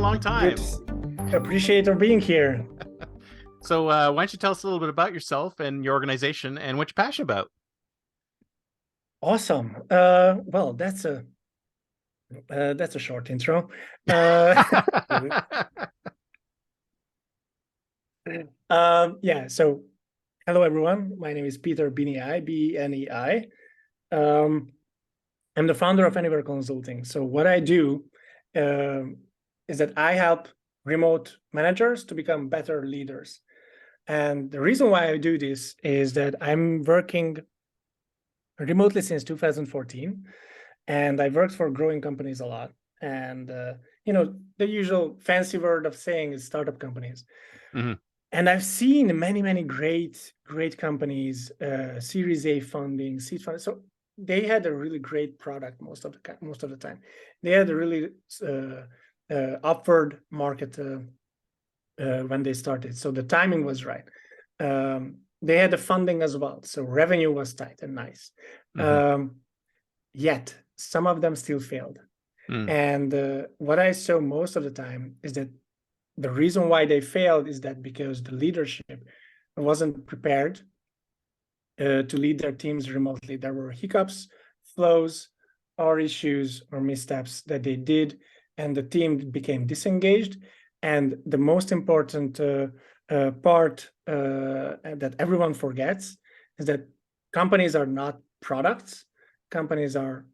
long time. Good. Appreciate our being here. So why don't you tell us a little bit about yourself and your organization and what you're passionate about? Awesome. Well, that's a short intro. Uh, yeah. So, hello everyone. My name is Peter Benei, Benei. Um, I'm the founder of Anywhere Consulting. So, what I do is that I help remote managers to become better leaders. And the reason why I do this is that I'm working remotely since 2014, and I've worked for growing companies a lot. And the usual fancy word of saying is startup companies. Mhm. And I've seen many great companies, Series A funding, seed funding. So they had a really great product most of the time. They had a really upward market when they started. So the timing was right. They had the funding as well. So revenue was tight and nice. Yet some of them still failed. And what I saw most of the time is that the reason why they failed is that because the leadership wasn't prepared to lead their teams remotely. There were hiccups, flows, or issues or missteps that they did, and the team became disengaged. And the most important part that everyone forgets is that companies are not products. Companies are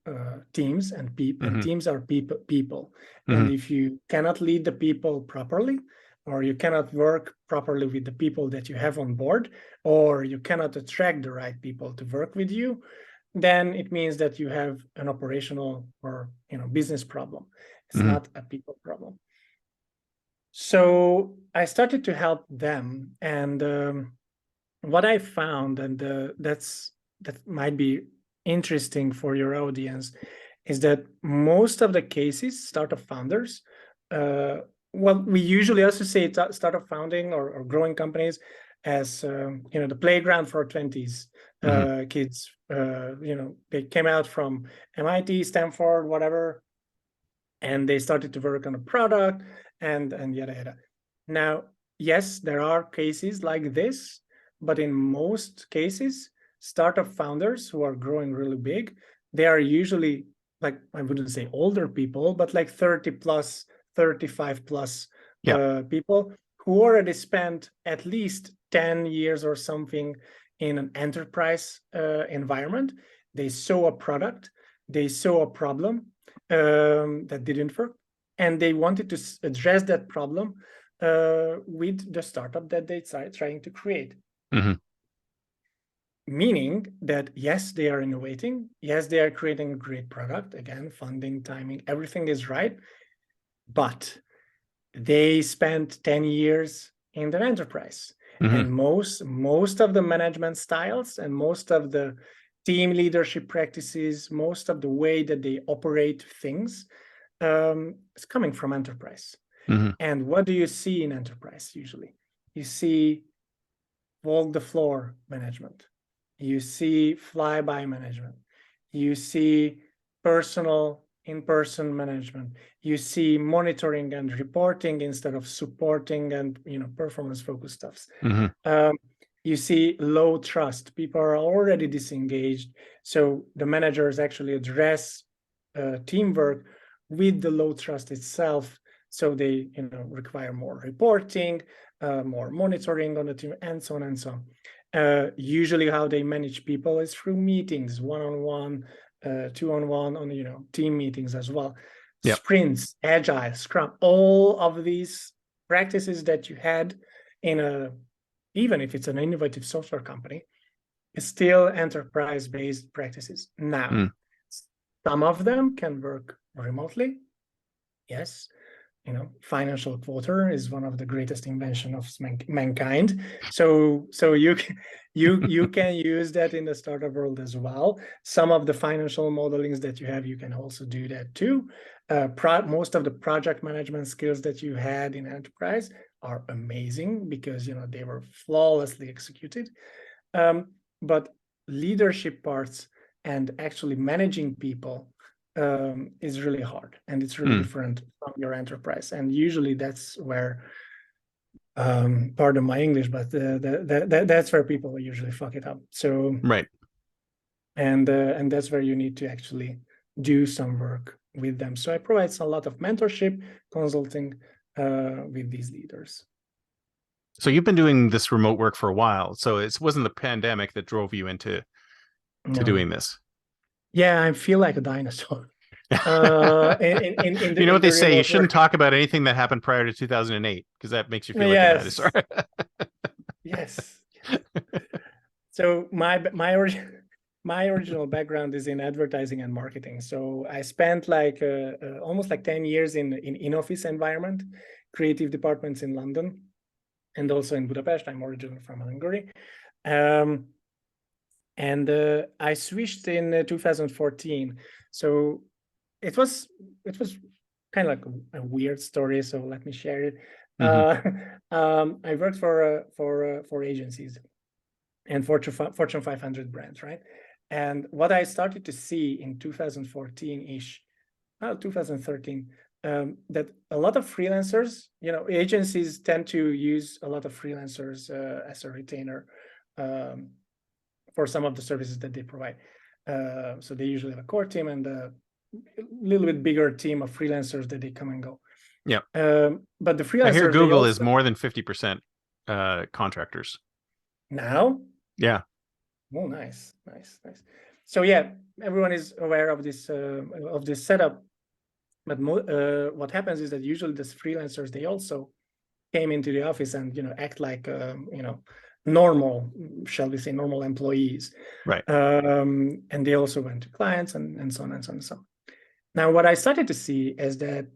teams, and teams are people. And if you cannot lead the people properly, or you cannot work properly with the people that you have on board, or you cannot attract the right people to work with you, then it means that you have an operational or business problem. It's not a people problem. So I started to help them, and what I found, and that might be interesting for your audience, is that most of the cases, startup founders, well, we usually associate startup founding or growing companies as the playground for 20s kids. They came out from MIT, Stanford, whatever, and they started to work on a product and yada yada. Now, yes, there are cases like this, but in most cases, startup founders who are growing really big, they are usually, like, I wouldn't say older people, but like 30 plus, 35 plus people who already spent at least 10 years or something in an enterprise environment. They saw a product, they saw a problem that didn't work, and they wanted to address that problem with the startup that they started trying to create. Meaning that, yes, they are innovating. Yes, they are creating a great product. Again, funding, timing, everything is right. But they spent 10 years in the enterprise. And most of the management styles and most of the team leadership practices, most of the way that they operate things is coming from enterprise. And what do you see in enterprise usually? You see walk the floor management. You see flyby management. You see personal in-person management. You see monitoring and reporting instead of supporting and performance-focused stuffs. You see low trust. People are already disengaged. So the managers actually address teamwork with the low trust itself. So they require more reporting, more monitoring on the team, and so on and so on. Usually how they manage people is through meetings, one-on-one, two-on-one, on team meetings as well. Sprints, agile, scrum, all of these practices that you had even if it's an innovative software company, is still enterprise-based practices. Now, some of them can work remotely. Yes, financial quarter is one of the greatest inventions of mankind. So you can use that in the startup world as well. Some of the financial modelings that you have, you can also do that too. Most of the project management skills that you had in enterprise are amazing because they were flawlessly executed. But leadership parts and actually managing people is really hard, and it's really Mm. different from your enterprise. And usually that's where, pardon my English, but that's where people usually fuck it up. So, Right. and that's where you need to actually do some work with them. So I provide a lot of mentorship, consulting with these leaders. So you've been doing this remote work for a while. So it wasn't the pandemic that drove you into No, doing this. yeah, I feel like a dinosaur. You know what In they the say, you remote shouldn't work. talk about anything that happened prior to 2008 because that makes you feel like a dinosaur. Yes, yes, yes. So my original background is in advertising and marketing. So I spent like almost like 10 years in in-office environment, creative departments in London and also in Budapest. I'm originally from Hungary. Um, and I switched in 2014. So it was it was kind of like a weird story. So let me share it. Hmm. I worked for agencies and Fortune 500 brands, right? And what I started to see in 2014-ish, 2013, that a lot of freelancers, agencies tend to use a lot of freelancers as a retainer um, for some of the services that they provide. So they usually have a core team and a little bit bigger team of freelancers that they come and go. Yeah. But the I hear freelancers, they Google is also more than 50% contractors. now. Yeah. Oh, nice, nice, nice. So yeah, everyone is aware of this setup. But what happens is that usually these freelancers, they also came into the office and act like normal, shall we say, normal employees. Right. And they also went to clients and so on and so on and so on. Now, what I started to see is that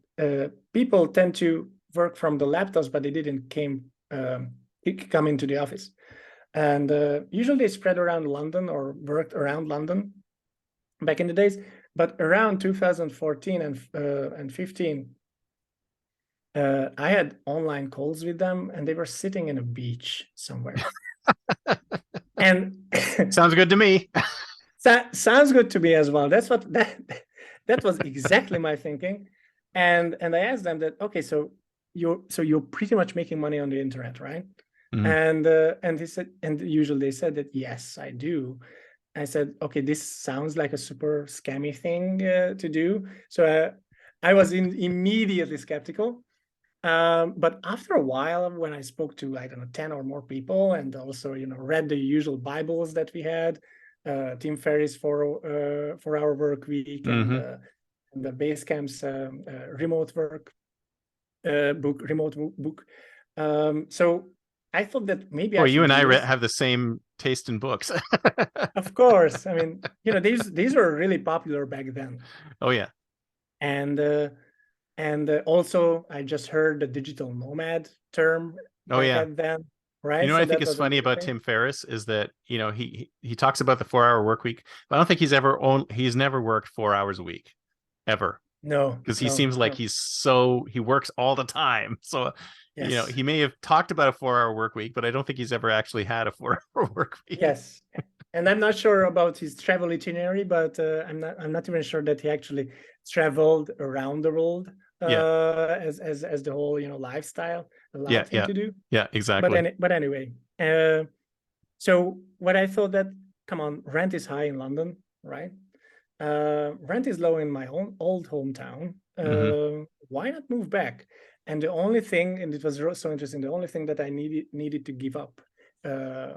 people tend to work from the laptops, but they didn't come into the office. And usually they spread around London or worked around London back in the days. But around 2014 and 15, I had online calls with them, and they were sitting in a beach somewhere. And Sounds good to me. that sounds good to me as well. That was exactly my thinking. And I asked them that, okay, so you're pretty much making money on the internet, right? Mm. And he said, and usually they said that yes, I do. I said, okay, this sounds like a super scammy thing to do. So I was immediately skeptical. But after a while, when I spoke to, I don't know, 10 or more people, and also, read the usual Bibles that we had, Tim Ferriss for our work week, Hmm. and the Basecamp's remote work book. So I thought that maybe I Boy, you should and do I this. have the same taste in books. Of course, I mean, these were really popular back then, Oh yeah. and also I just heard the digital nomad term Oh back yeah. at then, You right? know what So I think that is was a funny new about thing. Tim Ferriss is that, he talks about the 4 hour work week, but I don't think he's never worked 4 hours a week ever. No, Because he no, seems like no. he works all the time. So, Yes, he may have talked about a 4 hour work week, but I don't think he's ever actually had a 4 hour work week. yes. And I'm not sure about his travel itinerary, but I'm not even sure that he actually traveled around the world Yeah. as the whole lifestyle Yeah. allowed him Yeah. to do. Yeah. Exactly. But anyway, so what I thought that, come on, rent is high in London, right? Rent is low in my own old hometown. Hmm. Why not move back? And the only thing, and it was so interesting, the only thing that I needed to give up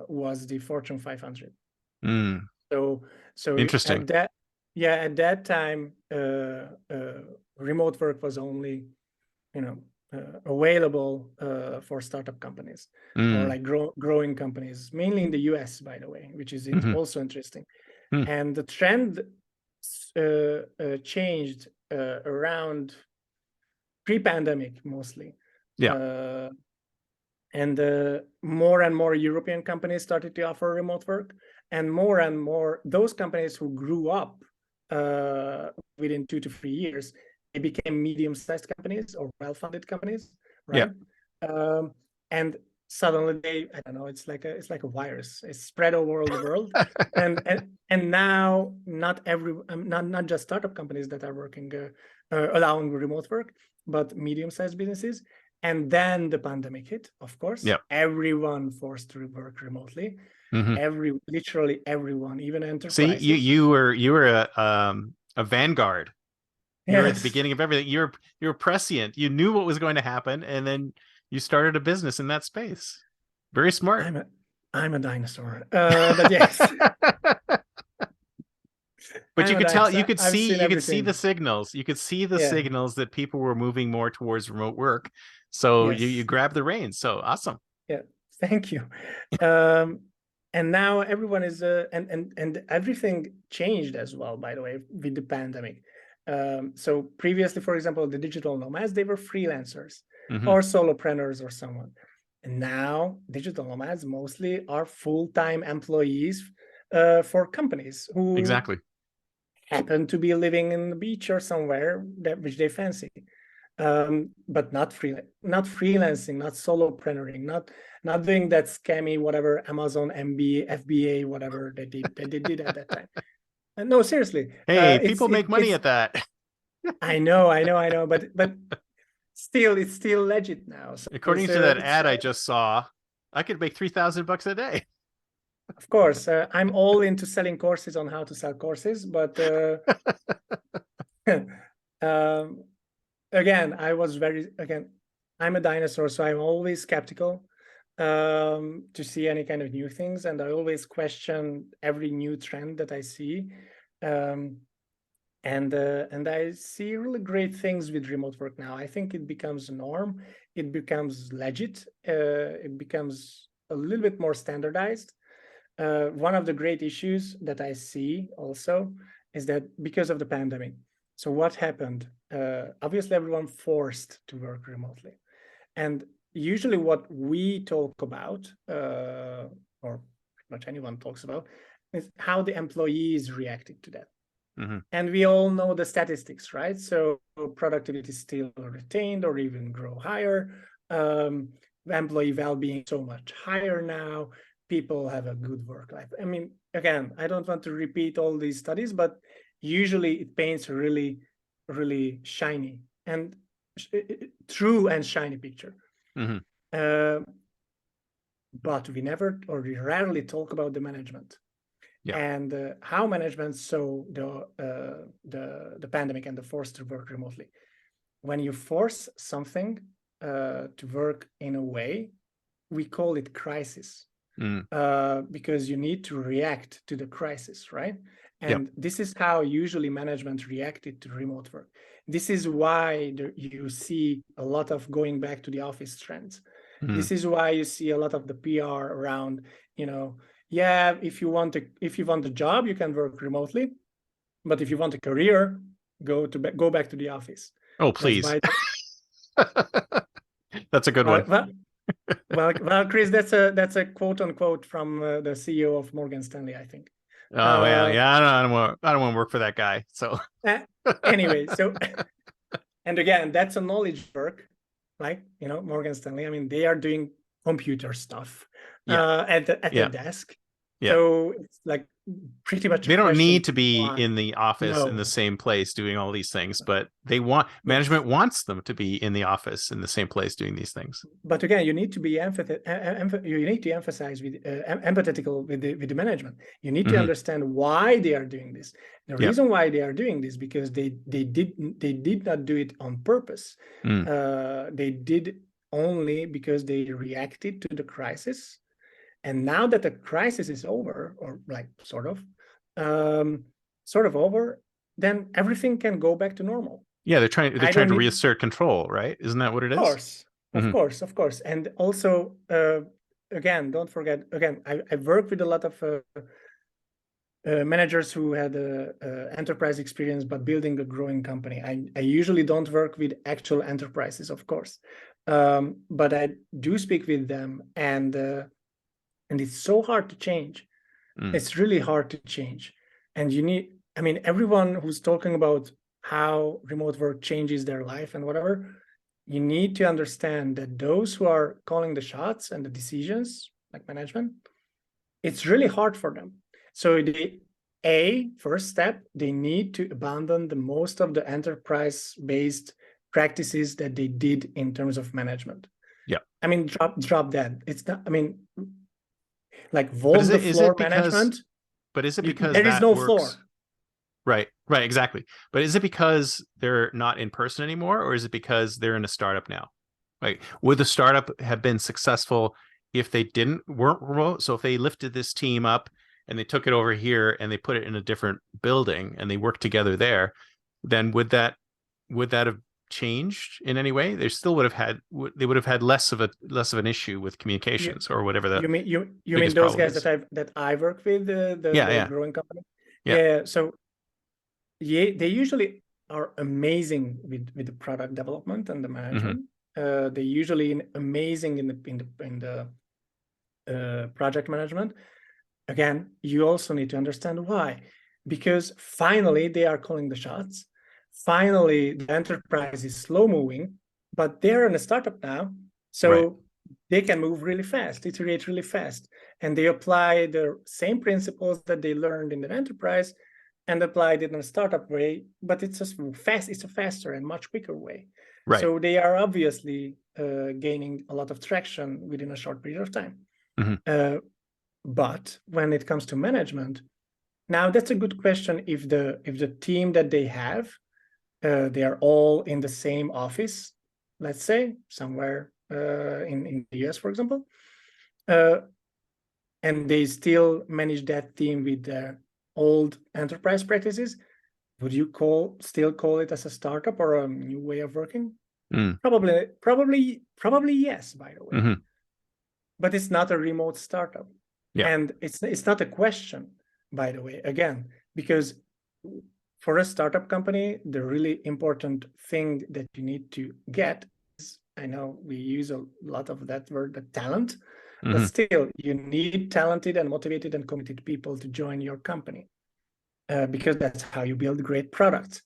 was the Fortune 500. Mm. So Interesting. at that, yeah, at that time, remote work was only available for startup companies or Mm. like growing companies, mainly in the US, by the way, which is Hmm. also interesting. Mm. And the trend changed around pre-pandemic mostly. Yeah. Uh, and more and more European companies started to offer remote work, and more those companies who grew up within 2 to 3 years, they became medium-sized companies or well-funded companies, Yeah. right? Um, and suddenly I don't know, it's like a virus. It's spread all over the world, and now not just startup companies that are working allowing remote work, but medium-sized businesses. And then the pandemic hit, of course. Yep. Everyone forced to work remotely. Hmm. Literally everyone, even See, you enterprises. you were a vanguard. You were at the Yes, beginning of everything. You're prescient. You knew what was going to happen, and then you started a business in that space. Very smart. I'm a I'm a dinosaur. But yes, But I'm you a could tell, dinosaur. I've seen you could see the everything. signals. You could see the Yeah. signals that people were moving more towards remote work. So you Yes. grabbed the reins. So awesome. Yeah. Thank you. Um, and now everyone is and everything changed as well, by the way, with the pandemic. So previously, for example, the digital nomads, they were freelancers Hmm. or solopreneurs or someone. And now digital nomads mostly are full-time employees for companies who Exactly. happen to be living in the beach or somewhere that which they fancy. But not freelancing, not solopreneuring, not doing that scammy whatever Amazon MBA, FBA, whatever they did at that time. No, seriously, Hey, people make money it's at that. I know, but still, it's still legit now. So According to that it's ad I just saw, I could make $3,000 a day. of course I'm all into selling courses on how to sell courses, but um, again, I'm a dinosaur, so I'm always skeptical to see any kind of new things, and I always question every new trend that I see. Um, and I see really great things with remote work now. I think it becomes a norm, it becomes legit, it becomes a little bit more standardized. One of the great issues that I see also is that because of the pandemic, so what happened? Obviously, everyone forced to work remotely. And usually, what we talk about, or pretty much anyone talks about, is how the employees reacted to that. Hmm. And we all know the statistics, right? So productivity is still retained or even grow higher. Um, employee well-being so much higher now. People have a good work life. I mean, again, I don't want to repeat all these studies, but usually it paints a really, really shiny and true and shiny picture. Hmm. Uh, but we never or we rarely talk about the management Yeah. and how management saw the pandemic and the force to work remotely. When you force something to work in a way, we call it crisis Mm. because you need to react to the crisis, right? Yep. And this is how usually management reacted to remote work. This is why you see a lot of going back to the office trends. Mm. This is why you see a lot of the PR around, yeah, if you want a job, you can work remotely, but if you want a career, go back to the office. Oh, That's please. by That's a good well, one. well, Chris, that's a quote unquote from the CEO of Morgan Stanley, I think. Oh well, Uh, yeah. I don't want to work for that guy. So. eh, anyway, so and again, that's a knowledge work, like Morgan Stanley. I mean, they are doing computer stuff Yeah. at the Yeah. desk, Yeah. so it's like pretty much a They don't question need to be why. in the office in the No, same place doing all these things, but yes. management wants them to be in the office in the same place doing these things. But again, you need to be you need to emphasize with empathetical with the management. You need to Hmm. understand why they are doing this. The Yeah. reason why they are doing this because they did not do it on purpose. Mm. They did only because they reacted to the crisis. And now that the crisis is over, or like um, sort of over, then everything can go back to normal. Yeah, they're I trying don't to need reassert control, right? Isn't that what it is? course, Hmm. of course. And also, again, don't forget, again, I work with a lot of managers who had enterprise experience, but building a growing company. I usually don't work with actual enterprises, of course, but I do speak with them, and it's so hard to change. Mm. It's really hard to change. And I mean, everyone who's talking about how remote work changes their life and whatever, you need to understand that those who are calling the shots and the decisions, like management, it's really hard for them. So first step, they need to abandon the most of the enterprise-based practices that they did in terms of management. Yeah. I mean, drop that. It's not, I mean, like But vault the floor management. Is it because there is that no works? floor. Right, exactly. But is it because they're not in person anymore, or is it because they're in a startup now? Like, would the startup have been successful if they weren't remote? So if they lifted this team up and they took it over here and they put it in a different building and they worked together there, then would that have changed in any way? They still would have had less of an issue with communications or whatever the you mean biggest those problem guys is. that I work with, the growing company? Yeah. Yeah. So they usually are amazing with the product development and the management. They usually amazing in the project management. Again, you also need to understand why, because finally they are calling the shots. Finally, the enterprise is slow moving, but they're in a startup now, so they can move really fast, iterate really fast, and they apply the same principles that they learned in the enterprise and applied it in a startup way, but it's a faster and much quicker way. Right. So they are obviously gaining a lot of traction within a short period of time. But when it comes to management, now that's a good question. If the team that they have, they are all in the same office, let's say somewhere in the US, for example, and they still manage that team with their old enterprise practices, would you still call it as a startup or a new way of working? Probably yes, by the way. But it's not a remote startup. Yeah. And it's not a question, by the way, again, because for a startup company, the really important thing that you need to get is, I know we use a lot of that word, the talent, but still you need talented and motivated and committed people to join your company, because that's how you build great products.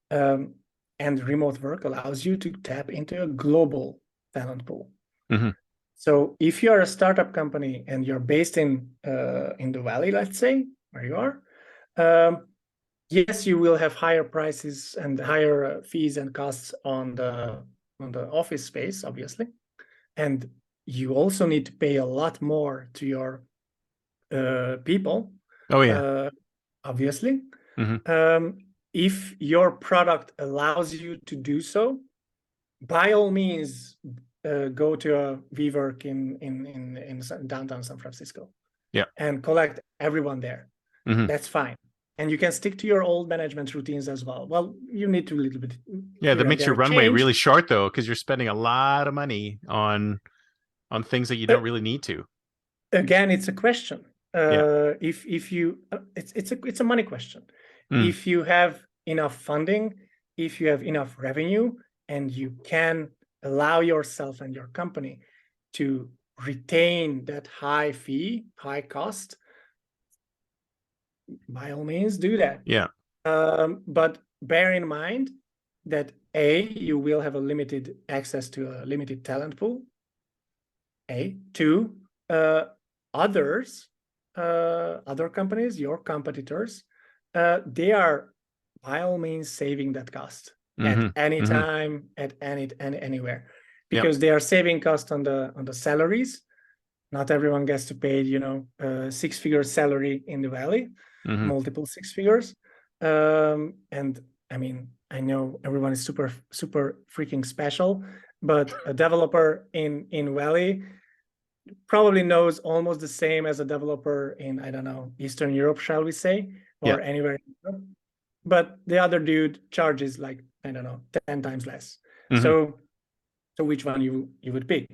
And remote work allows you to tap into a global talent pool. So if you are a startup company and you're based in the Valley, let's say, where you are, yes, you will have higher prices and higher fees and costs on the office space, obviously, and you also need to pay a lot more to your people. Oh yeah. Obviously, if your product allows you to do so, by all means, go to a WeWork in downtown San Francisco, and collect everyone there. That's fine, and you can stick to your old management routines as well. Well, you need to a little bit. Yeah, that makes your runway really short though, because you're spending a lot of money on things that you don't really need to. Again, it's a question. If you, it's a money question. If you have enough funding, if you have enough revenue, and you can allow yourself and your company to retain that high fee, high cost, by all means do that. Yeah. But bear in mind that you will have a limited access to a limited talent pool. Two, other companies, your competitors, they are by all means saving that cost at any time, at anywhere, because they are saving cost on the salaries. Not everyone gets to pay, six-figure salary in the Valley, multiple six figures. And I mean, I know everyone is super freaking special, but a developer in Valley probably knows almost the same as a developer in, I don't know, Eastern Europe, shall we say, or anywhere in Europe. But the other dude charges like, I don't know, 10 times less. So which one you would pick?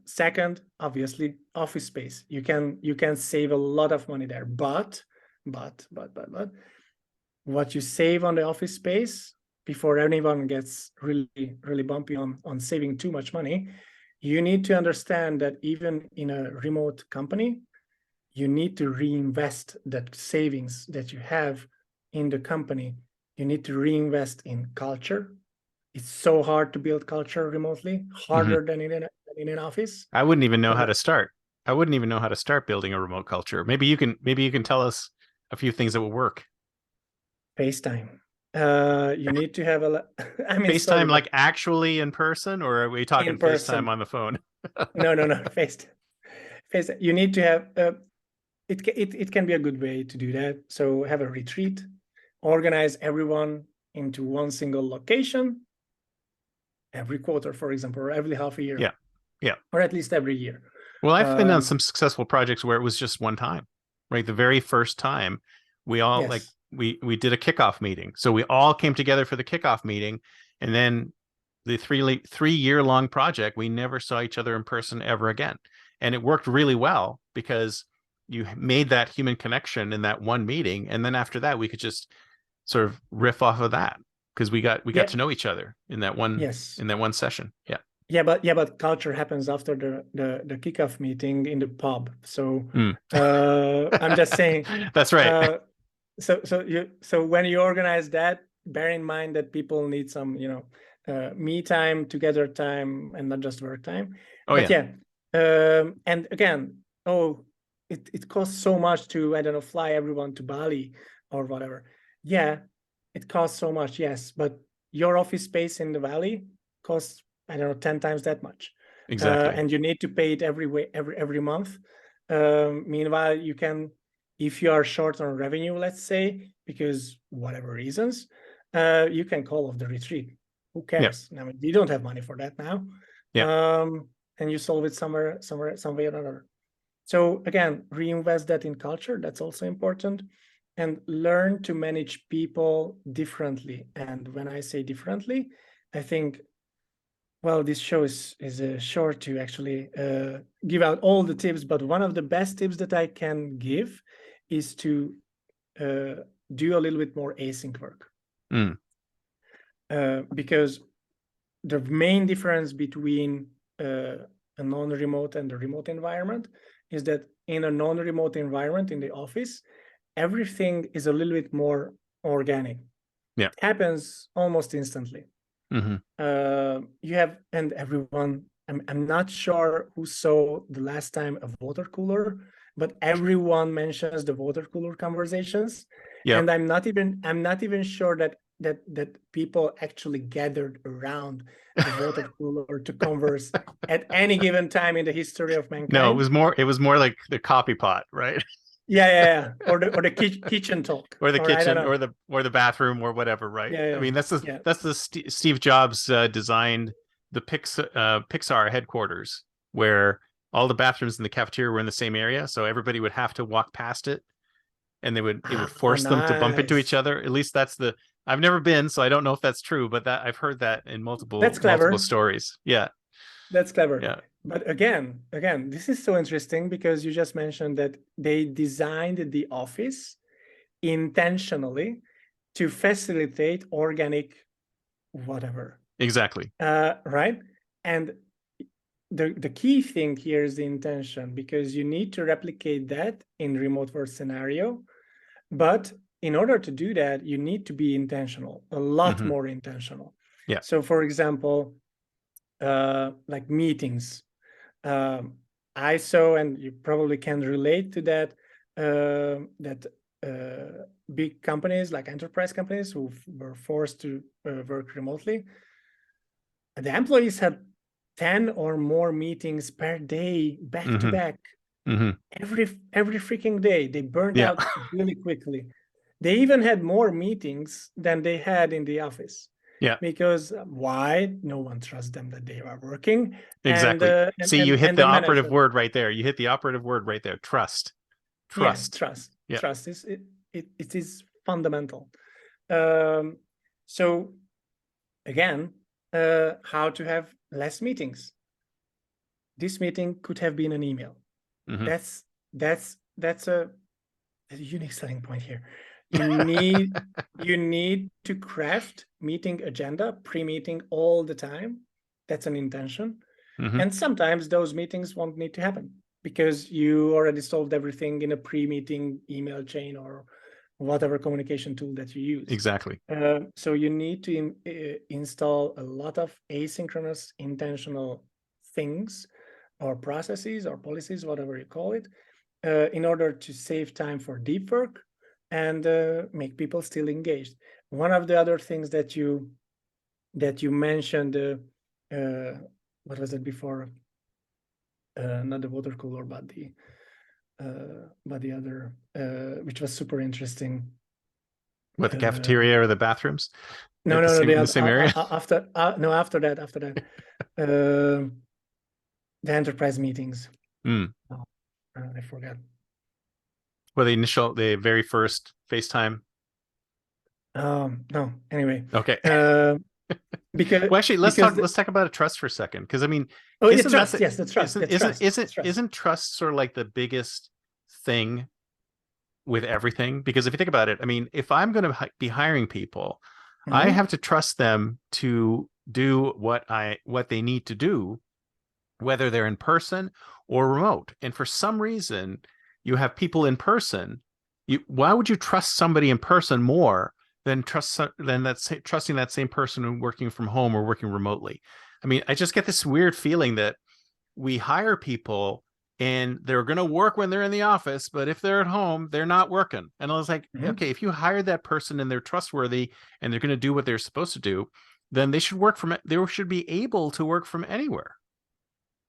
Second, obviously, office space. You can save a lot of money there, but what you save on the office space, before anyone gets really bumpy on saving too much money, you need to understand that even in a remote company, you need to reinvest that savings that you have in the company. You need to reinvest in culture, it's so hard to build culture remotely, Hmm. harder than in an office. I wouldn't even know how Uh, to start. I wouldn't even know how to start building a remote culture. Maybe you can tell us a few things that will work. FaceTime. You need to have a. I mean, sorry, FaceTime but like actually in person, or are we talking in FaceTime person. on the phone? No. Face. You need to have. It can be a good way to do that. So have a retreat, organize everyone into one single location every quarter, for example, or every half a year, Yeah. Yeah. or at least every year. Well, I've been on Um, some successful projects where it was just one time, right? The very first time we all like yes. we did a kickoff meeting. So we all came together for the kickoff meeting, and then the 3 year long project, we never saw each other in person ever again. And it worked really well because you made that human connection in that one meeting, and then after that we could just sort of riff off of that because we got Yeah. to know each other Yes. in that one session. Yeah. But culture happens after the kickoff meeting in the pub. So Mm. I'm just saying. That's right. Uh, so when you organize that, bear in mind that people need some me time, together time, and not just work time. Oh But yeah. yeah, and again, it costs so much to, I don't know, fly everyone to Bali or whatever. Yeah, it costs so much, yes, but your office space in the valley costs, I don't know, 10 times that much. Exactly. And you need to pay it every month. Meanwhile, you can, if you are short on revenue, let's say, because whatever reasons, you can call off the retreat. Who Yeah. cares? I mean, we don't have money for that now. Yeah. And you solve it some way or another. So again, reinvest that in culture. That's also important. And learn to manage people differently. And when I say differently, I think, well, this show is short to actually give out all the tips, but one of the best tips that I can give is to uh, do a little bit more async work. Mm. Because the main difference between a non-remote and a remote environment is that in a non-remote environment in the office, everything is a little bit more organic. Yeah. It happens almost instantly. Hmm. You have, and everyone, I'm not sure who saw the last time a water cooler, but everyone mentions the water cooler conversations. Yep. And I'm not even sure that people actually gathered around the water cooler to converse at any given time in the history of No, mankind. it was more like the coffee pot, right? Yeah. Or the kitchen talk, Or the or I don't kitchen know. or the bathroom or whatever, right? I Yeah, mean, yeah. that's the Steve Jobs designed the Pixar headquarters where all the bathrooms in the cafeteria were in the same area, so everybody would have to walk past it, and it would Oh, force them to bump into each nice. other. At least that's the I've never been, so I don't know if that's true, but that I've heard that in That's multiple clever. stories. Yeah. That's clever. Yeah. But again, this is so interesting because you just mentioned that they designed the office intentionally to facilitate organic whatever. Exactly. Right? And the key thing here is the intention, because you need to replicate that in remote work scenario. But in order to do that, you need to be intentional, a lot Hmm. more intentional. Yeah. So for example, like meetings. I saw, and you probably can relate to that, that big companies like enterprise companies who were forced to work remotely, the employees had 10 or more meetings per day, back to Hmm. back, Hmm. every freaking day. They burned Yeah. out really quickly. They even had more meetings than they had in the office, Yeah. because why? No one trusts them that they are working, and Exactly. uh, and See, you and, hit and the the operative management. word right there. You hit the operative word right there. Trust. Yeah, Trust. trust. Yeah. Trust is it is fundamental. Um, so again, how to have less meetings. This meeting could have been an email. Hmm. That's a unique selling point here. You need to craft meeting agenda, pre-meeting all the time. That's an intention. Hmm. And sometimes those meetings won't need to happen because you already solved everything in a pre-meeting email chain or whatever communication tool that you use. Exactly. So you need to install a lot of asynchronous intentional things or processes or policies, whatever you call it, in order to save time for deep work and make people still engaged. One of the other things that you mentioned, what was it before? Not the water cooler, but the other, which was super interesting. What, the cafeteria or the bathrooms No, at the no, no. same The in the other, same area? after no, after that, the enterprise meetings. Mm. Oh, I forgot. Well, the very first FaceTime. No. Anyway, Okay. because Well, actually, because let's talk about a trust for a second, because I mean, oh, yeah, isn't that trust. the Yes, the trust. The trust. It's trust. isn't trust sort of like the biggest thing with everything? Because if you think about it, I mean, if I'm going to be hiring people, I Mhm. have to trust them to do what they need to do, whether they're in person or remote. And for some reason, you have people in person. Why would you trust somebody in person more than trusting that same person working from home or working remotely? I mean, I just get this weird feeling that we hire people and they're going to work when they're in the office, but if they're at home, they're not working. And I was like, Mhm. okay, if you hired that person and they're trustworthy and they're going to do what they're supposed to do, then they should be able to work from anywhere,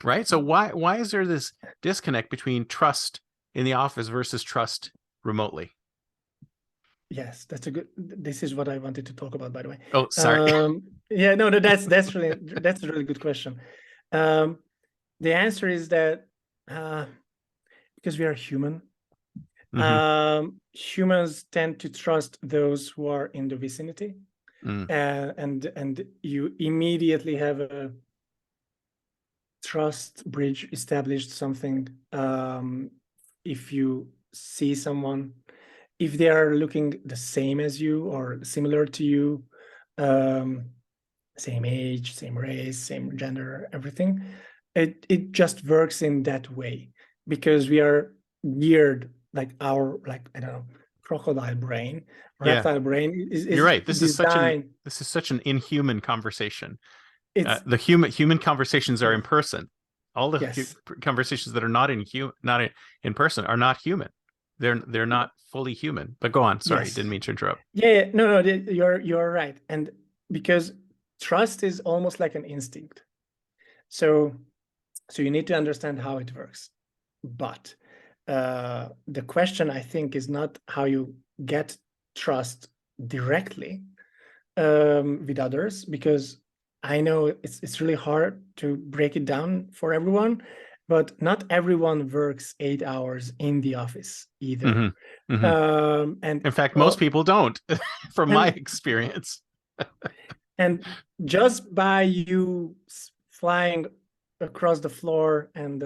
right? So why is there this disconnect between trust in the office versus trust remotely? Yes, that's a good. This is what I wanted to talk about, by the way. Oh, sorry. Yeah, no, that's a really good question. Um, the answer is that because we are human, Hmm. humans tend to trust those who are in the vicinity, Mm. and you immediately have a trust bridge established. Something if you see someone, if they are looking the same as you or similar to you, um, same age, same race, same gender, everything, it just works in that way because we are geared, like our, like, I don't know, crocodile brain, Yeah, reptile brain you're is right. designed. This is such an inhuman conversation. It's The human conversations are in yes, person. All the yes, conversations that are not in person are not human. They're not fully human. But go on. Sorry, yes. didn't mean to interrupt. Yeah, yeah, no, no, you're right. And because trust is almost like an instinct. So you need to understand how it works. But the question, I think, is not how you get trust directly with others, because I know it's really hard to break it down for everyone, but not everyone works 8 hours in the office either. Hmm. Hmm. And In fact, most oh, people don't, from my and experience. and just by you flying across the floor and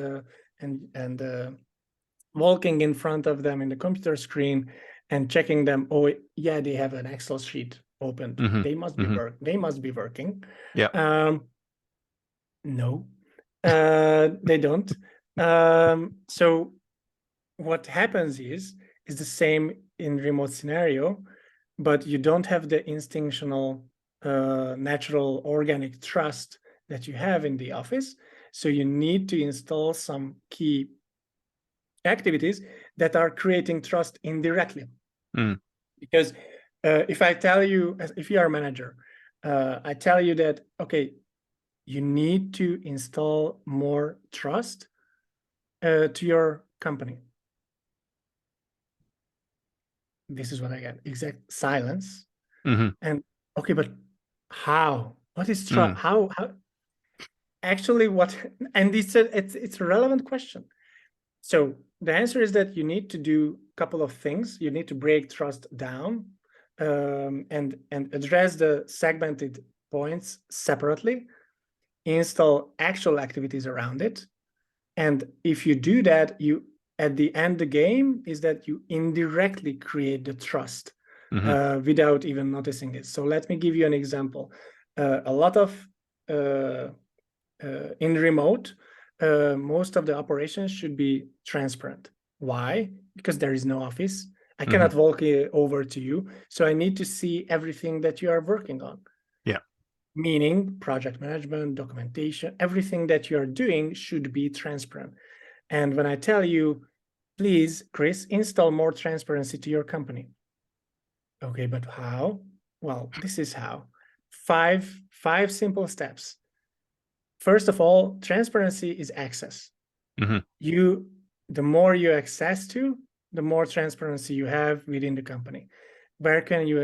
walking in front of them in the computer screen and checking them, oh yeah, they have an Excel sheet opened, Hmm. Hmm. they must be working. Yeah. um no, they don't. So what happens is the same in remote scenario, but you don't have the instinctual, natural, organic trust that you have in the office. So you need to install some key activities that are creating trust indirectly. Mm. Because if I tell you, if you are a manager, I tell you that, okay, you need to install more trust to your company. This is what I get: exact silence. Hmm. And okay, but how? What is trust? Mm. How actually what? And it's a relevant question. So the answer is that you need to do a couple of things. You need to break trust down, and address the segmented points separately, install actual activities around it. And if you do that, you, at the end, the game is that you indirectly create the trust Hmm. without even noticing it. So let me give you an example. A lot of uh, in remote, most of the operations should be transparent. Why? Because there is no office. I Hmm. cannot walk over to you. So I need to see everything that you are working on. Yeah. Meaning project management, documentation, everything that you are doing should be transparent. And when I tell you, please, Chris, install more transparency to your company. Okay, but how? Well, this is how. Five simple steps. First of all, transparency is access. Hmm. The more you access to, the more transparency you have within the company. Where can you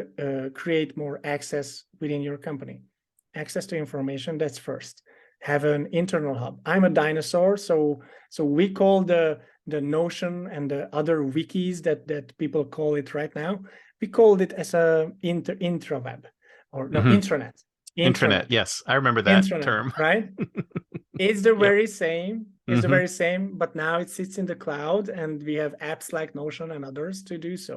create more access within your company? Access to information, that's first. Have an internal hub. I'm a dinosaur, so we call the Notion and the other wikis that people call it right now, we called it as a intraweb, or no, Hmm. intranet. Intranet. Intranet. Yes, I remember that Intranet, term. right? It's the Yep. very same. It's the Hmm. very same, but now it sits in the cloud, and we have apps like Notion and others to do so.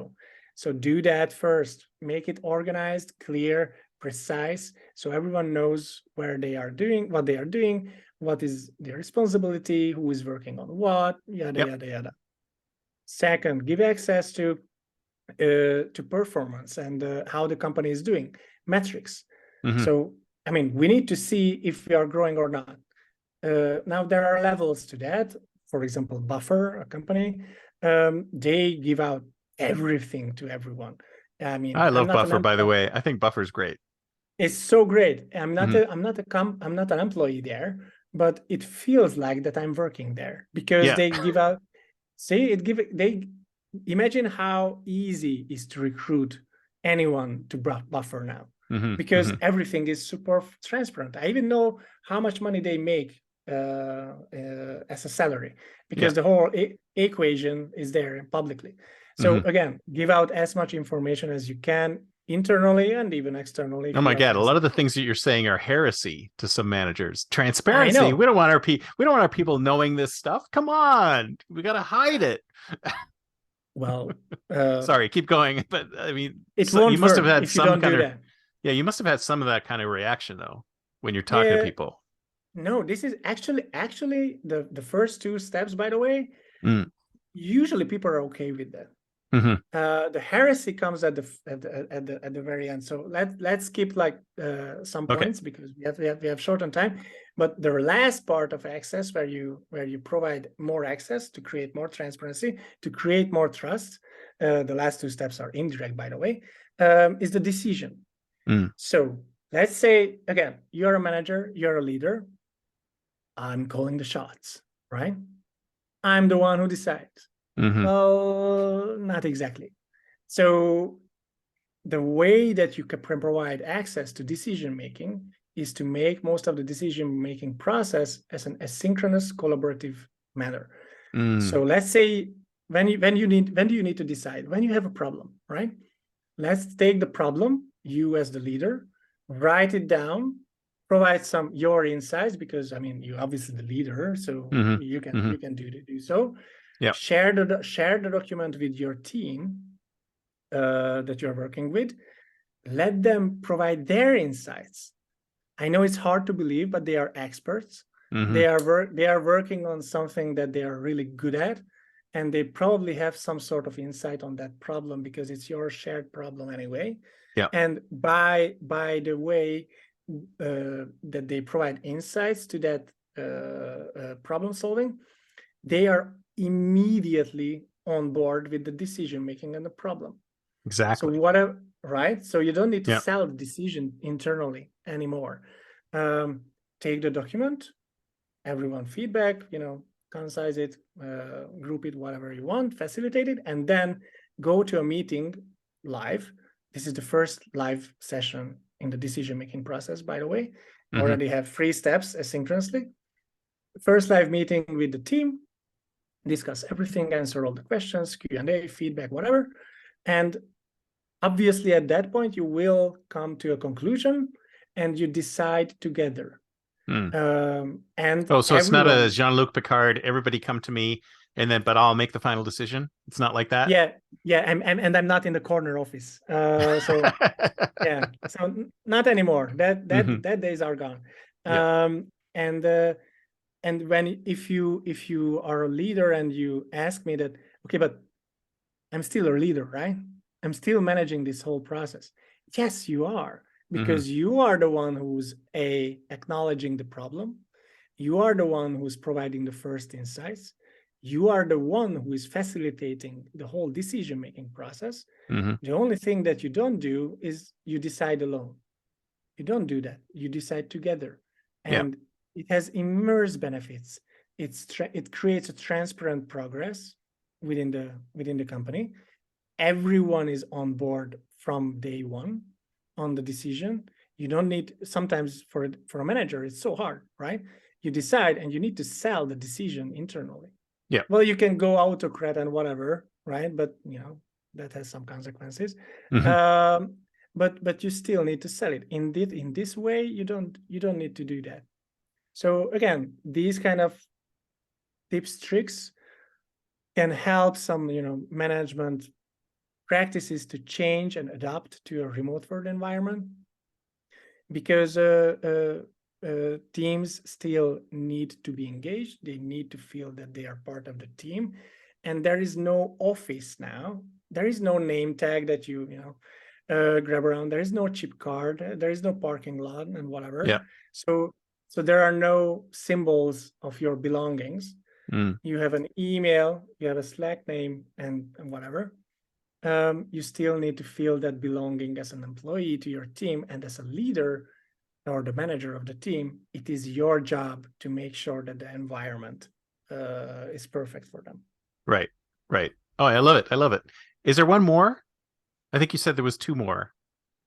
So do that first. Make it organized, clear, precise, so everyone knows where they are doing, what they are doing, what is their responsibility, who is working on what, yada Yep. yada yada. Second, give access to performance and how the company is doing, metrics. Hmm. So I mean, we need to see if we are growing or not. Now there are levels to that. For example, Buffer, a company, they give out everything to everyone. I mean, I I'm love not an Buffer, by the employee. way. I think Buffer's great. It's so great. Hmm. I'm not an employee there, but it feels like that I'm working there because Yeah. they give out. See, they imagine how easy it is to recruit anyone to Buffer now, Hmm. because Hmm. everything is super transparent. I even know how much money they make as a salary, Yeah. because the whole equation is there publicly. So Hmm. again, give out as much information as you can internally and even externally Oh if you my are God, a lot of transparent. the things that you're saying are heresy to some managers. I Transparency. know. We don't want our people knowing this stuff. Come on. We got to hide it. Well, uh, Sorry, keep going. But I mean, it so you won't must have work had if you some don't kind do of, that. yeah, you must have had some of that kind of reaction though when you're talking to Yeah, people. no, this is actually the first two steps, by the way, Mm. usually people are okay with that. Hmm. The heresy comes at the very end. So let's skip like some Okay. points because we have short on time. But the last part of access, where you provide more access to create more transparency, to create more trust, the last two steps are indirect, by the way, is the decision. Mm. So let's say again, you're a manager, you're a leader. I'm calling the shots, right? I'm the one who decides. Hmm. Well, not exactly. So the way that you can provide access to decision making is to make most of the decision making process as an asynchronous collaborative manner. Mm. So let's say when do you need to decide? When you have a problem, right? Let's take the problem, you as the leader, write it down, provide some your insights, because I mean you obviously the leader, so Hmm. you Hmm. can do so. Yeah. Share the document with your team that you're working with. Let them provide their insights. I know it's hard to believe, but they are experts. Hmm. They are working on something that they are really good at, and they probably have some sort of insight on that problem because it's your shared problem anyway. Yeah. And by the way that they provide insights to that problem solving, they are immediately on board with the decision making and the problem. So Exactly. whatever, right? So you don't need to Yeah. sell the decision internally anymore. Take the document, everyone feedback, concise it, group it, whatever you want, facilitate it, and then go to a meeting live. This is the first live session in the decision-making process, by the way. Hmm. Already have 3 steps asynchronously. First live meeting with the team, discuss everything, answer all the questions, Q&A, feedback, whatever. And obviously, at that point, you will come to a conclusion and you decide together. Mm. And Oh, so it's not a everyone, Jean-Luc Picard, everybody come to me and then, but I'll make the final decision. It's not like that. yeah, yeah, and I'm not in the corner office. So yeah, so not anymore. Hmm. That days are gone. Yeah. And when if you are a leader and you ask me that, okay, but I'm still a leader, right? I'm still managing this whole process. Yes, you are, Mm-hmm. because you are the one who's acknowledging the problem. You are the one who's providing the first insights. You are the one who is facilitating the whole decision-making process. Mm-hmm. The only thing that you don't do is you decide alone. You don't do that. You decide together. Yeah. And it has immense benefits. It creates a transparent progress within the company. Everyone is on board from day one on the decision. You don't need, sometimes for a manager, it's so hard, right? You decide and you need to sell the decision internally. Yeah. Well, you can go autocrat and whatever, right? But that has some consequences. Mm-hmm. Um, but you still need to sell it. In this way, you don't need to do that. So again, these kind of tips, tricks can help some management practices to change and adapt to a remote work environment, because teams still need to be engaged. They need to feel that they are part of the team, and there is no office now. There is no name tag that you grab around. There is no chip card. There is no parking lot and whatever. Yeah. So there are no symbols of your belongings. Mm. You have an email, you have a Slack name, and whatever. You still need to feel that belonging as an employee to your team, and as a leader or the manager of the team, it is your job to make sure that the environment is perfect for them. Right. Right. Oh, I love it. I love it. Is there one more? I think you said there was two more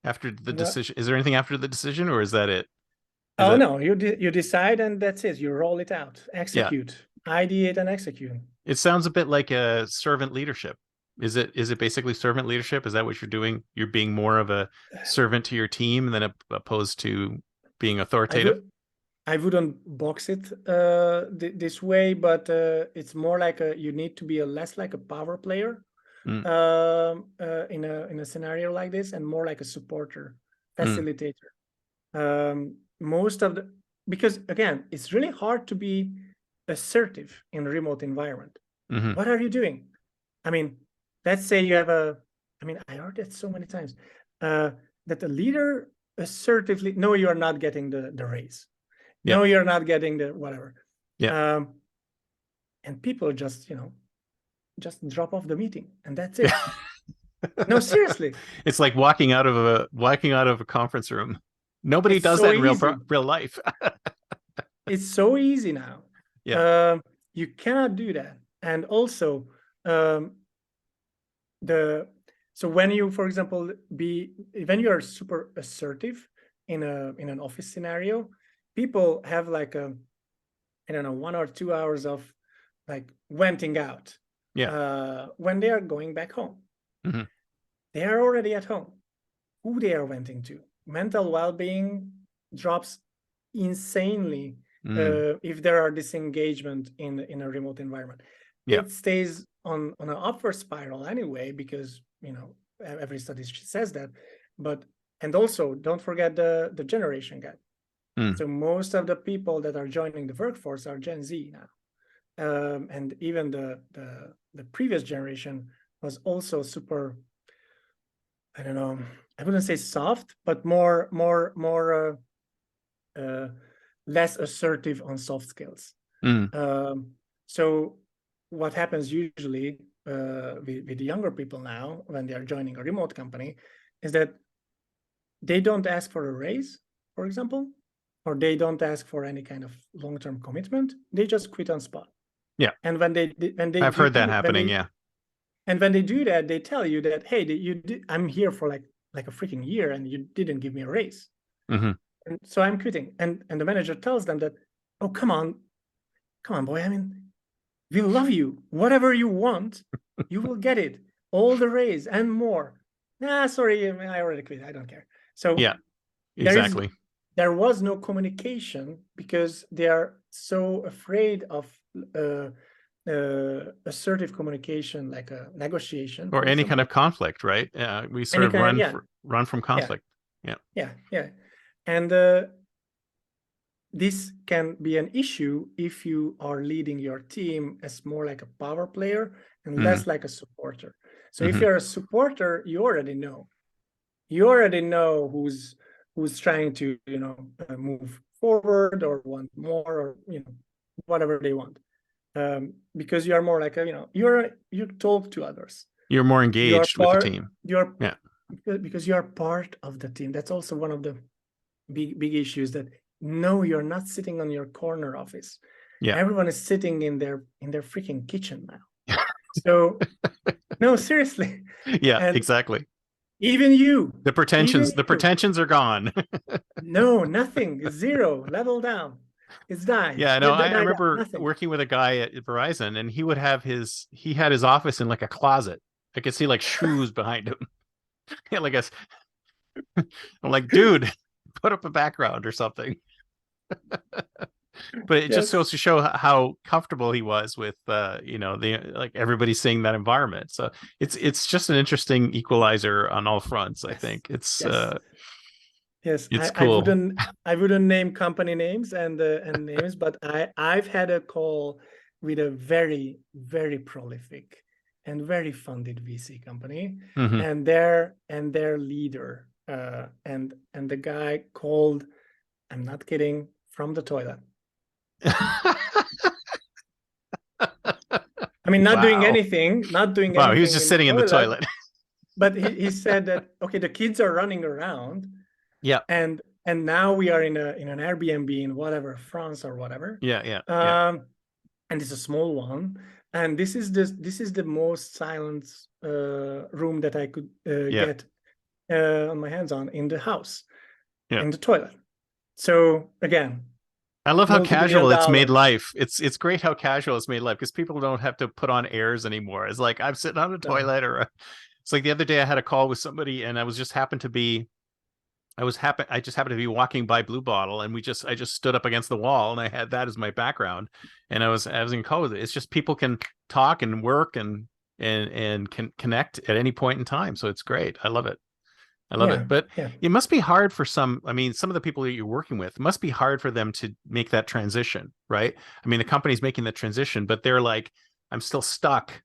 after the What? decision. Is there anything after the decision, or is that it? Is Oh that no, you decide and that's it. You roll it out, yeah? execute, ideate and execute. It sounds a bit like a servant leadership. Is it basically servant leadership? Is that what you're doing? You're being more of a servant to your team than opposed to being I authoritative? would I wouldn't box it this way, but it's more like you need to be less like a power player Mm, in a scenario like this, and more like a supporter, mm, facilitator. Most of the Because again, it's really hard to be assertive in a remote environment. mm-hmm. What are you doing? I mean, let's say you have I heard that so many times, that the leader assertively, no, you are not getting the raise. Yeah. No, you're not getting the whatever. Yeah. Um, and people just drop off the meeting, and that's it. No, seriously, It's like walking out of a conference room. Nobody it's does so that in easy. real life. It's so easy now. Yeah. You cannot do that. And also, um, the so when you, for example, when you are super assertive in an office scenario, people have like I don't know, 1 or 2 hours of like venting out Yeah. when they are going back home. Mm-hmm. They are already at home. Who they are venting to? Mental well-being drops insanely Mm. if there are disengagement in a remote environment. Yeah. It stays on an upward spiral anyway, because every study says that. But and also don't forget the generation gap. Mm. So most of the people that are joining the workforce are Gen Z now. And even the previous generation was also super, I don't know, I wouldn't say soft, but more less assertive on soft skills. Mm. So what happens usually with the younger people now when they are joining a remote company is that they don't ask for a raise, for example, or they don't ask for any kind of long-term commitment. They just quit on spot. Yeah. And when they I've do heard that happening. Yeah. and when they do that, they tell you that, hey, I'm here for like a freaking year and you didn't give me a raise. Mm-hmm. And so I'm quitting. And the manager tells them that, oh, come on, boy. I mean, we love you. Whatever you want, you will get it. All the raise and more. Nah, sorry, I already quit. I don't care. So Yeah. Exactly. there was no communication because they are so afraid of assertive communication, like a negotiation, Or for any kind example. of conflict, right? We sort Any of kind, yeah, run from yeah, conflict. Yeah. yeah. And this can be an issue if you are leading your team as more like a power player and Mm-hmm. less like a supporter. So if Hmm. you're a supporter, you already know. You already know who's trying to, move forward or want more, or whatever they want. Because you are more like you talk to others. You're more You are engaged with the part. team. You're Yeah. because you are part of the team. That's also one of the big issues, that no, you're not sitting on your corner office. Yeah. Everyone is sitting in their freaking kitchen now. So no, seriously. Yeah, And exactly. even you, The even pretensions, the you, pretensions are gone. no, nothing, zero, level down. It's died. Yeah, no, Died, I died out, remember nothing. working with a guy at Verizon, and he had his office in like a closet. I could see like shoes behind him. Yeah, I'm like, dude, put up a background or something. But it just Yes. goes to show how comfortable he was with the like everybody seeing that environment. So it's just an interesting equalizer on all fronts. I Yes. think it's Yes. Yes. it's I cool. wouldn't name company names and names, but I've had a call with a very, very prolific and very funded VC company, Hmm. and their leader, and the guy called, I'm not kidding, from the toilet. I mean, Wow. not doing Wow, he was anything just in the sitting in the toilet, toilet. but he said that, okay, the kids are running around, Yeah. and now we are in an Airbnb in whatever, France or whatever. Yeah, yeah, yeah. Um, and it's a small one. And this is the most silent room that I could Yeah. get on my hands on in the house, Yeah. in the toilet. So again, I love how multi-billion casual it's made dollars. life. It's great how casual it's made life because people don't have to put on airs anymore. It's like I'm sitting on the No. toilet or it's like the other day I had a call with somebody and I just happened to be walking by Blue Bottle and I just stood up against the wall and I had that as my background and I was in call with it. It's just people can talk and work and can connect at any point in time. So it's great. I love it. I love it. Yeah, But yeah. it must be hard for I mean, some of the people that you're working with, it must be hard for them to make that transition, right? I mean, the company's making that transition, but they're like, I'm still stuck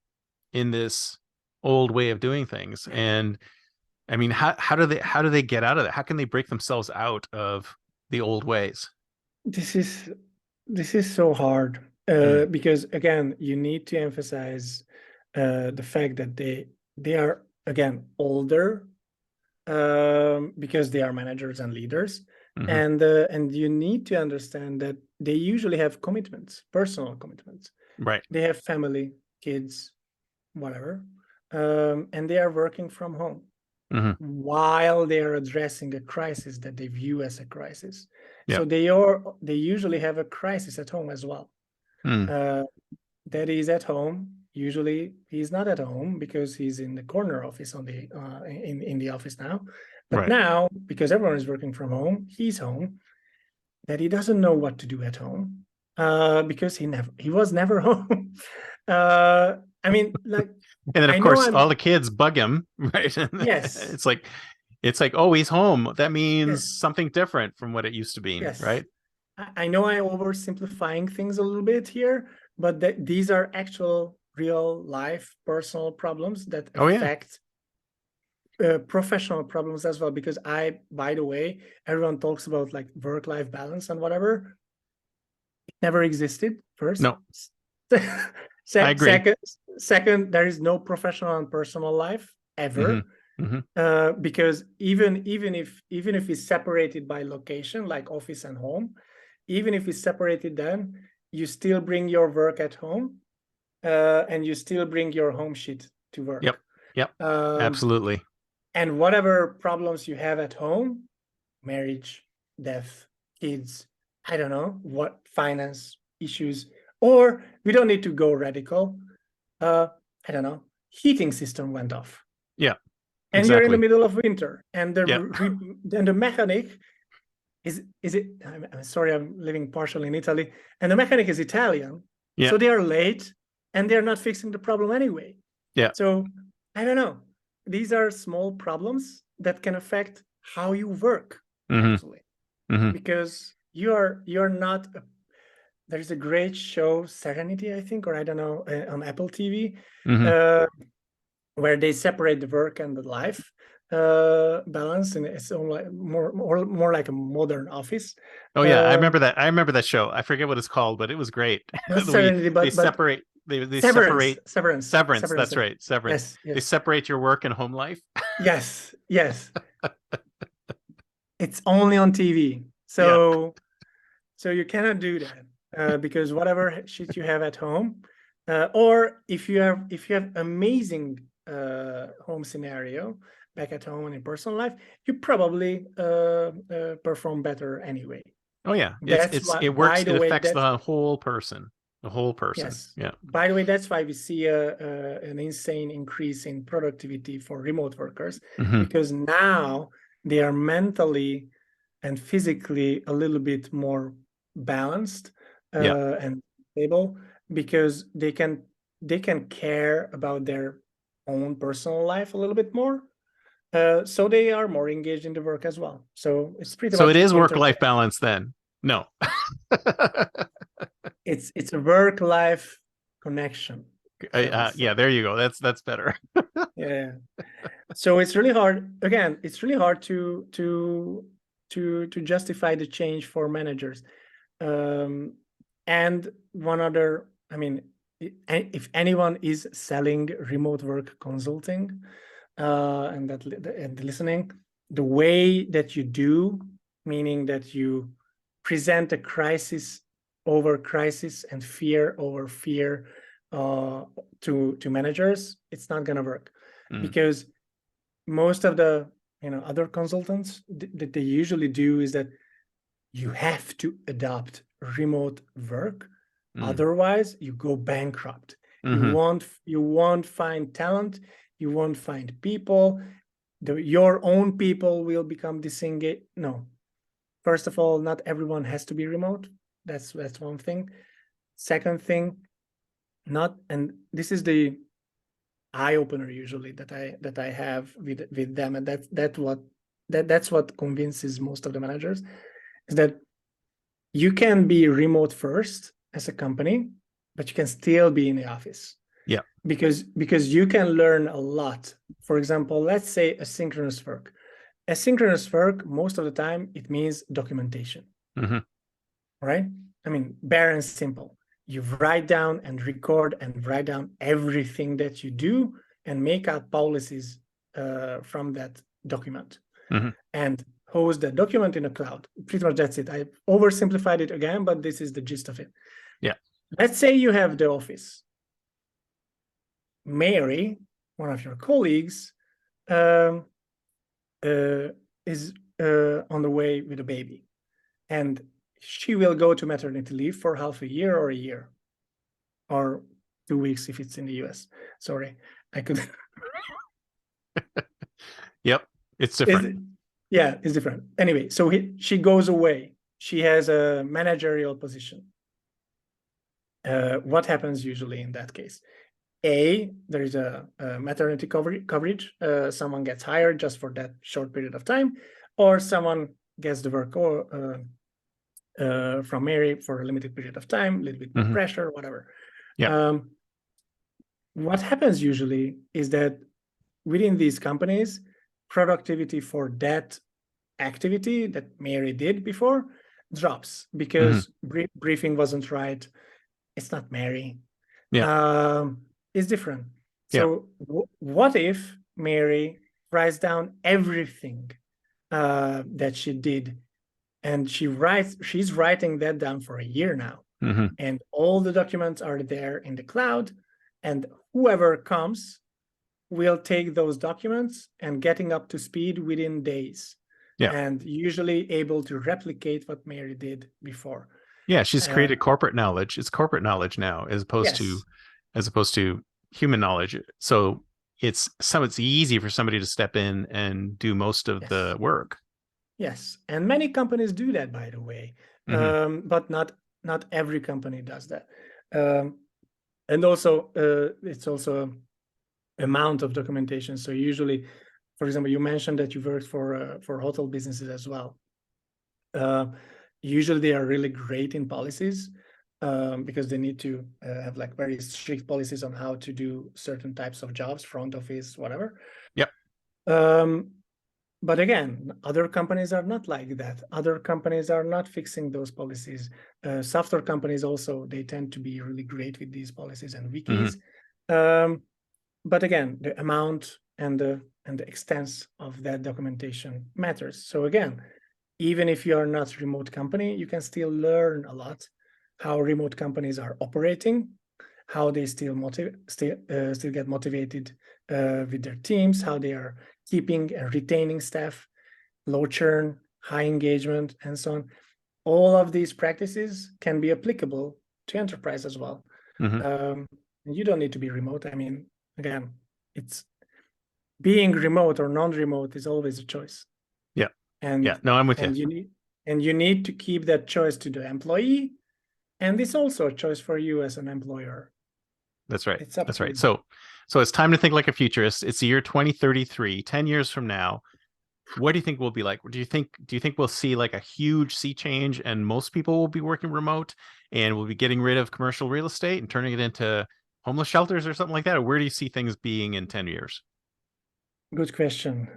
in this old way of doing things. And I mean, how do they get out of that? How can they break themselves out of the old ways? This is this is so hard, Mm, because again, you need to emphasize the fact that they are, again, older, because they are managers and leaders, hmm. and you need to understand that they usually have commitments, personal commitments. Right. They have family, kids, whatever, and they are working from home Hmm. while they are addressing a crisis that they view as a crisis. Yeah. So they usually have a crisis at home as well. Mm, Uh, Daddy is at home. Usually he's not at home because he's in the corner office on the in the office now. But right. now, because everyone is working from home, he's home. Daddy doesn't know what to do at home, because he was never home. I mean, like, And then of I know course all I'm the kids bug him, right? yes, It's like, oh, he's home. That means yes, something different from what it used to be, yes. right? I know I'm oversimplifying things a little bit here, but these are actual real life personal problems that Oh yeah. affect professional problems as well. Because by the way, everyone talks about like work-life balance and whatever. It never existed, first. No, I agree. Second, there is no professional and personal life Hmm. ever. Hmm. Because even if it's separated by location, like office and home, even if it's separated, then you still bring your work at home, and you still bring your home shit to Yep. work. Yep. Um, Absolutely. and whatever problems you have at home, marriage, death, kids, I don't know what, finance issues, or we don't need to go radical. Uh, I don't know, heating system went off, Yeah. and you're in the Exactly. middle of winter, and Yeah. the mechanic is it, I'm sorry, I'm living partially in Italy, and the mechanic is Italian, Yeah. so they are late and they're not fixing the problem anyway. Yeah. So I don't know, these are small problems that can affect how you work, Hmm. actually, Hmm. because you're not there's a great show, Serenity, I think, or I don't know, on Apple TV, Hmm. uh, where they separate the work and the life balance, and it's more like a modern office. Oh yeah, I Uh, remember that. I remember that show. I forget what it's called, but it was great. Not we Serenity, they but separate they Severance, separate Severance, severance. Severance. That's right, severance. Yes, They yes, separate your work and home life. yes, yes. It's only on TV, Yeah. so you cannot do that because whatever shit you have at home, or if you have amazing home scenario back at home and in personal life, you probably perform better anyway. Oh yeah. That's It's why. it By works. the It way, affects that's the whole person. The whole person. yes. Yeah. By the way, that's why we see an insane increase in productivity for remote workers, Hmm. because now they are mentally and physically a little bit more balanced Yeah. and stable, because they can care about their own personal life a little bit more. So they are more engaged in the work as well. So it's pretty So it much is inter. work-life balance then. No. It's a work-life connection, shall we Yeah, say? there you go. That's better. Yeah. So it's really hard. Again, it's really hard to justify the change for managers. Um, and one other, I mean, if anyone is selling remote work consulting, and listening, the way that you do, meaning that you present a crisis over crisis and fear over fear uh, to managers, it's not going to work, Mm, because most of the other consultants that they usually do is that you have to adopt remote work, mm, otherwise you go bankrupt. you hmm. won't you won't find talent, you won't find people, your own people will become disengaged. No, first of all, not everyone has to be remote. That's one thing. Second thing, not, and this is the eye opener usually that I have with them, and that's what convinces most of the managers, is that you can be remote first as a company, but you can still be in the office, Yeah. because you can learn a lot. For example, let's say asynchronous work. Asynchronous work, most of the time, it means documentation, Hmm. right? I mean, bare and simple. You write down and record and write down everything that you do and make out policies from that document Hmm. and host the document in the cloud. Pretty much that's it. I oversimplified it again, but this is the gist of it. Yeah. Let's say you have the office. Mary, one of your colleagues, um, is on the way with a baby, and she will go to maternity leave for half a year or a year or 2 weeks if it's in the US. Sorry, I could. Yep. It's Is different. it? Yeah, it's different. Anyway, so she goes away. She has a managerial position. What happens usually in that case? There is a maternity coverage. Someone gets hired just for that short period of time, or someone gets the work from Mary for a limited period of time, a little bit more Hmm. pressure, whatever. Yeah. Um, what happens usually is that within these companies, productivity for that activity that Mary did before drops Hmm. because briefing wasn't right. It's not Mary. Yeah. Um, it's different. Yeah. So what if Mary writes down everything that she did, and she's writing that down for a year now, Hmm. and all the documents are there in the cloud, and whoever comes will take those documents and getting up to speed within days, Yeah. and usually able to replicate what Mary did before. Yeah. She's Uh, created corporate knowledge. It's corporate knowledge now, yes, as opposed to human knowledge. So it's easy for somebody to step in and do most of yes, the work. yes, and many companies do that, by the way, Hmm. but not every company does that. Um, and also, it's also amount of documentation. So usually, for example, you mentioned that you worked for hotel businesses as well. Uh, Usually they are really great in policies, because they need to have like very strict policies on how to do certain types of jobs, front office, whatever. Yep. Um, but again, other companies are not like that. Other companies are not fixing those policies. Software companies also, they tend to be really great with these policies and Hmm. wikis. Um, but again, the amount and the extent of that documentation matters. So again, even if you are not a remote company, you can still learn a lot how remote companies are operating, how they still get motivated with their teams, how they are keeping and retaining staff, low churn, high engagement, and so on. All of these practices can be applicable to enterprise as well. Hmm. You don't need to be remote. I mean, again, it's being remote or non-remote is always a choice. Yeah. Yeah. And No, I'm with you. and you need to keep that choice to the employee. And it's also a choice for you as an employer. That's right. It's up That's to right. you. So it's time to think like a futurist. It's the year 2033, 10 years from now. What do you think we'll be like? Do you think we'll see like a huge sea change and most people will be working remote and we'll be getting rid of commercial real estate and turning it into homeless shelters or something like that? Or where do you see things being in 10 years? Good question.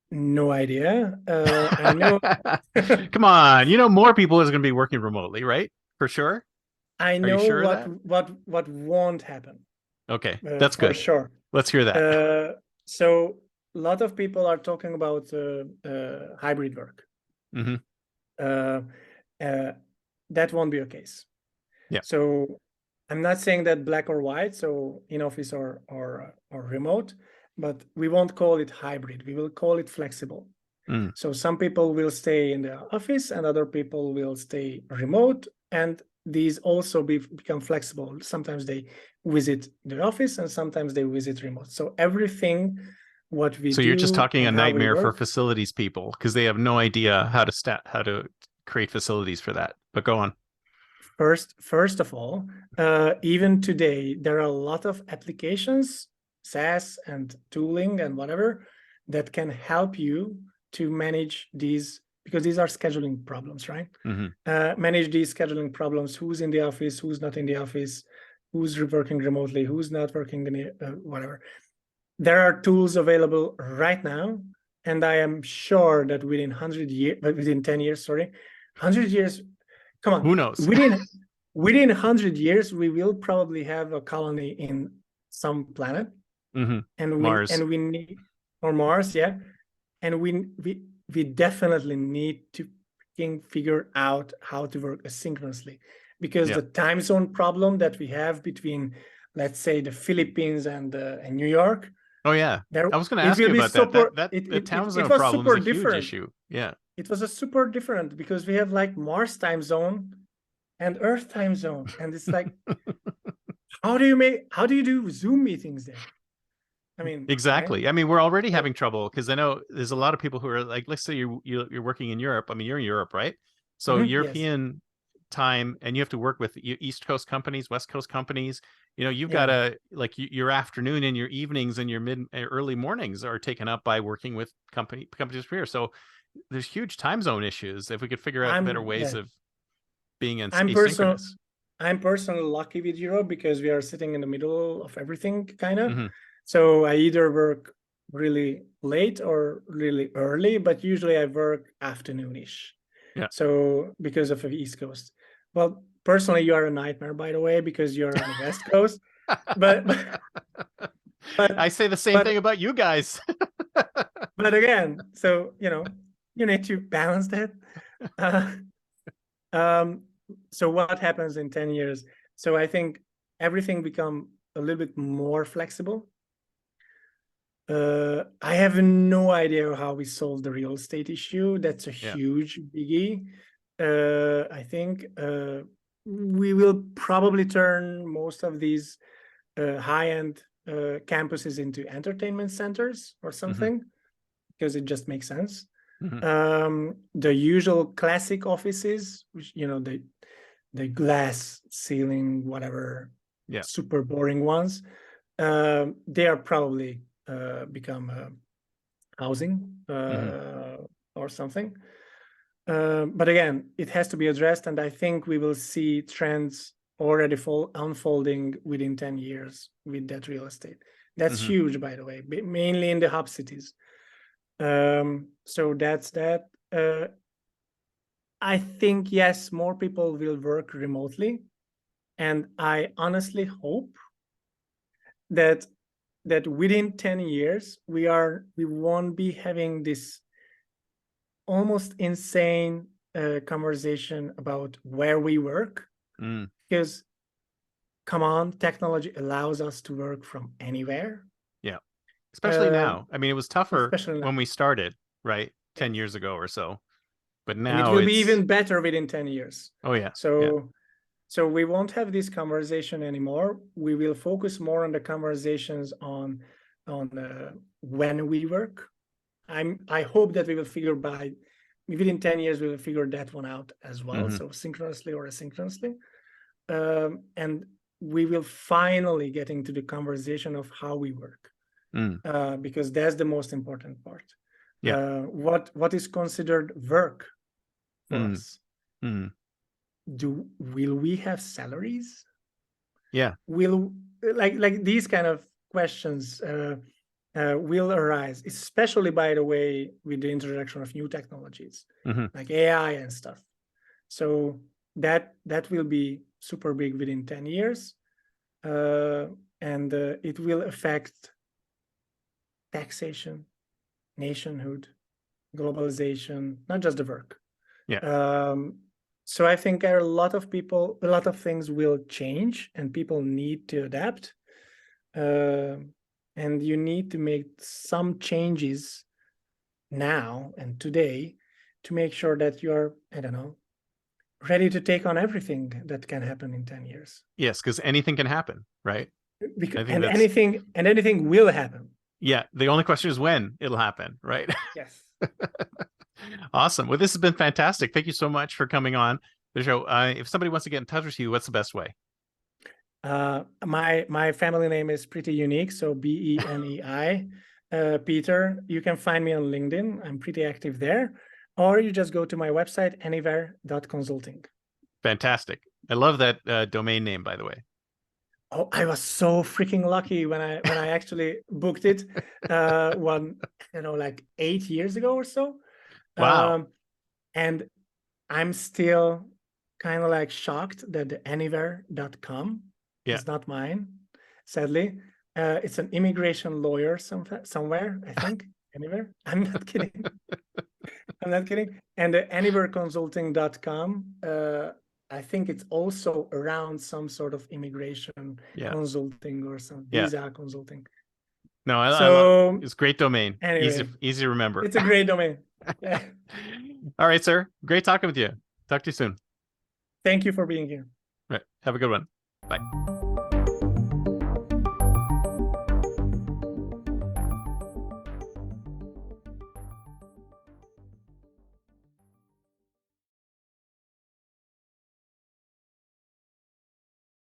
No idea. I know Come on, more people is going to be working remotely, right? For sure. I Are you know sure of that? what won't happen Okay, that's for good. sure. Let's hear that. So a lot of people are talking about hybrid work. Hmm. Uh, uh, that won't be a case. Yeah. So I'm not saying that black or white, so in office or remote, but we won't call it hybrid. We will call it flexible. Mm. So some people will stay in the office and other people will stay remote. And these also become flexible. Sometimes they visit the office and sometimes they visit remote. So everything what we So you're just do talking a and how we nightmare for work, facilities people because they have no idea how to create facilities for that. But go on. first of all, even today, there are a lot of applications, SaaS and tooling and whatever, that can help you to manage these, because these are scheduling problems, right? Hmm. Manage these scheduling problems, who's in the office, who's not in the office, who's working remotely, who's not working in the, whatever. There are tools available right now, and I am sure that within 10 years, sorry, 100 years, come on, Who knows? within 100 years, we will probably have a colony in some planet, Hmm. and Mars. we need, or Mars, yeah, and we definitely need to figure out how to work asynchronously, because Yeah. the time zone problem that we have between, let's say, the Philippines and New York, Oh yeah. there I was going to it ask will you be about that. super, The town it zone was problem is super a huge different. issue. Yeah. It was a super different because we have like Mars time zone and Earth time zone, and it's like, how do you do Zoom meetings there? I mean, right? Exactly. I mean, we're already So, having trouble because I know there's a lot of people who are like, let's say you're working in Europe. I mean, you're in Europe, right? So yes, European time, and you have to work with East Coast companies, West Coast companies. You've got yeah. to like your afternoon and your evenings and your mid early mornings are taken up by working with companies from here. So there's huge time zone issues. If we could figure out better ways Yeah. of being I'm personal. asynchronous. I'm personally lucky with Europe because we are sitting in the middle of everything, kind of. Hmm. So I either work really late or really early, but usually I work afternoonish. Yeah. So because of the East Coast. Well, personally, you are a nightmare, by the way, because you're on the West Coast. But I but say the same but thing about you guys. but again, so you need to balance that. Uh, Um, so what happens in 10 years? So I think everything become a little bit more flexible. I have no idea how we solve the real estate issue. That's a Yeah. huge biggie. I think we will probably turn most of these high-end campuses into entertainment centers or Hmm. something, because it just makes sense. Hmm. The usual classic offices, which the glass ceiling, whatever, Yeah. super boring ones, they are probably become housing Hmm. or something. But again, it has to be addressed, and I think we will see trends already unfolding within 10 years with that real estate. That's Hmm. huge, by the way, mainly in the hub cities. So that's that. I think, yes, more people will work remotely. And I honestly hope that within 10 years we won't be having this almost insane conversation about where we work, Mm. because come on, technology allows us to work from anywhere, Yeah. Especially uh, now. I mean, it was tougher especially when now. we started, right? 10 Yes. years ago or so. But And it now will be it's, even better within 10 years. oh yeah. Yeah. So we won't have this conversation anymore. We will focus more on the conversations on when we work. I hope that we will figure by within 10 years we will figure that one out as well. Hmm. So synchronously or asynchronously. And we will finally get into the conversation of how we work, Mm. because that's the most important part. Yeah. What is considered work for Mm. us? Mm. Will we have salaries? Yeah. Will like these kind of questions will arise, especially by the way with the introduction of new technologies Hmm. like AI and stuff. So that will be super big within 10 years, and it will affect taxation, nationhood, globalization, not just the work. Yeah. So I think a lot of things will change, and people need to adapt. And you need to make some changes now and today to make sure that you're, I don't know, ready to take on everything that can happen in 10 years. Yes. Because anything can happen, right? Because, I think and that's, anything will happen. yeah. The only question is when it'll happen, right? Yes. Awesome. Well, this has been fantastic. Thank you so much for coming on the show. If somebody wants to get in touch with you, what's the best way? My family name is pretty unique, so Benei. Peter. You can find me on LinkedIn. I'm pretty active there, or you just go to my website anywhere.consulting. Fantastic. I love that domain name, by the way. Oh, I was so freaking lucky when I actually booked it, one, like 8 years ago or so. Wow. Um, and I'm still kind of like shocked that the anywhere.com Yeah. is not mine, sadly. It's an immigration lawyer somewhere, I think. Anywhere. I'm not kidding. I'm not kidding. And the anywhereconsulting.com, I think it's also around some sort of immigration Yeah. consulting or some Yeah. visa consulting. No, I love So it's great domain. anyway, Easy to remember. it's a great domain. Yeah. All right, sir. Great talking with you. Talk to you soon. Thank you for being here. Right. Have a good one. Bye.